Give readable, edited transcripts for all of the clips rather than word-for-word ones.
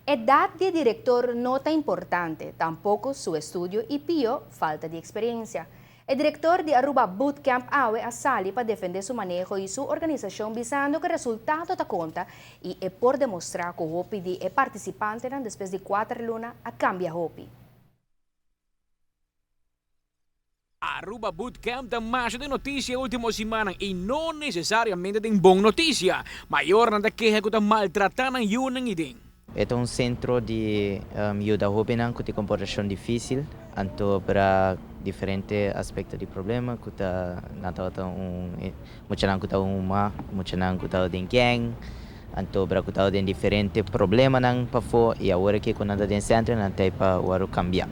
Edad de director no tan importante, tampoco su estudio y pío falta de experiencia. El director de Aruba Bootcamp Awe a Sali para defender su manejo y su organización visando que el resultado da conta y es por demostrar que Hopi de participante después de 4 lunas a cambia Hopi. Aruba Bootcamp tem mais de notícia última semana e não necessariamente tem boa notícia. Maior nada que está maltratando e unang idem. É um centro de ajuda jovem que tem comportação difícil, então para diferentes aspectos de problema, que está muitas não está muitas não está de gang, então para que está de diferentes problemas não para fora e agora que quando está dentro centro não tem para o cambiar.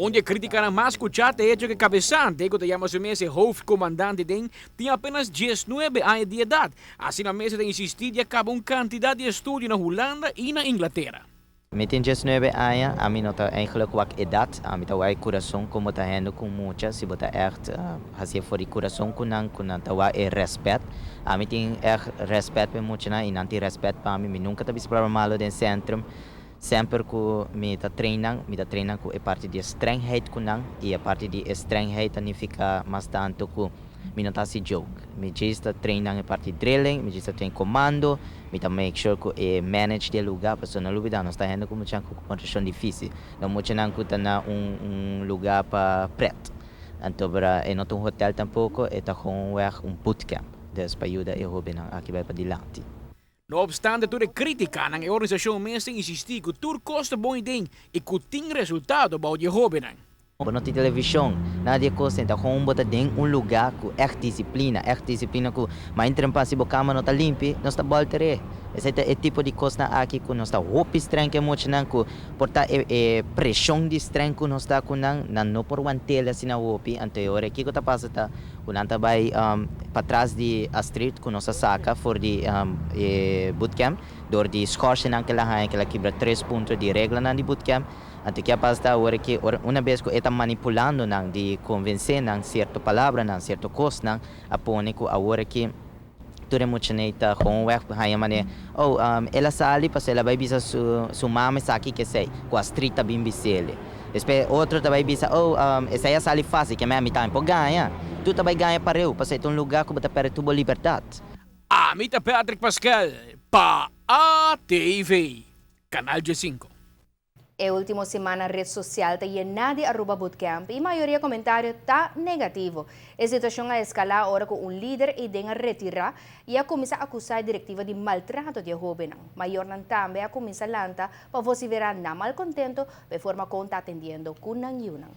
Onde criticaram mais escuchado é que cabeçante, que chama-se mese hoofdcomandante tem apenas 19 anos de idade. Assim a mesa tem insistido e acaba uma quantidade de estudo na Holanda e na Inglaterra. Eu tenho 19 anos, a mim não está eigenlijk com a idade, a mim está o coração como está indo com muitas, se você echt fazer fora o coração com não está o respeito, a mim tem respeito para muitos e não tem respeito para mim, nunca está visto malo dentro do centro. Sempre que me está treinando com a parte de strengheid kunang e a parte de strengheid não fica mais tanto que me não está se jogo. Me está treinando a parte de drilling, me está treinando comando, me está make sure que manage de lugar, porque não lugar não está indo com muita condição difícil. Não muito não que está na lugar para preto. Então para não tem hotel tampouco, está com bootcamp, des para ajudar a jovem aqui vai para dilante. No obstante toda crítica na organização mesmo insistir que tudo custa bom ideia e que tem resultado para os jovens. Não tem televisão, nada coisa, então como botar dentro lugar com disciplina que mas entre se a cama não está limpa, não está bom ter. Esse é o tipo de coisa aqui que não está roupa estranha que muito não que portar pressão de estranho que não está com não por manter assim na roupa, então agora aqui que está passando quando anda vai para trás de a street que não se saca for de bootcamp, door de schorsing naquela quebra 3 pontos de regra na de bootcamp. Até que passa agora que uma vez que está manipulando não de convencer não certa palavra não certa coisa não apone que agora que tudo é muito neita com o erro mané ela sale para ela vai bisa su mama aqui que sei com a street bem bisele depois outro também bisa essa aí sale fácil que me tá por ganhar tu também ganha para eu para um lugar que você perde tua liberdade. Amita Patrick Pascal para ATV Canal G5. A última semana a rede social está llena de Aruba Bootcamp e a maioria comentário está negativo. A situação a escalar agora com líder e a retirar e a começar a acusar a diretiva de maltrato de jovens. Maior não também a começar a lanta para você ver na mal contento de forma como está atendendo com Nang Yunang.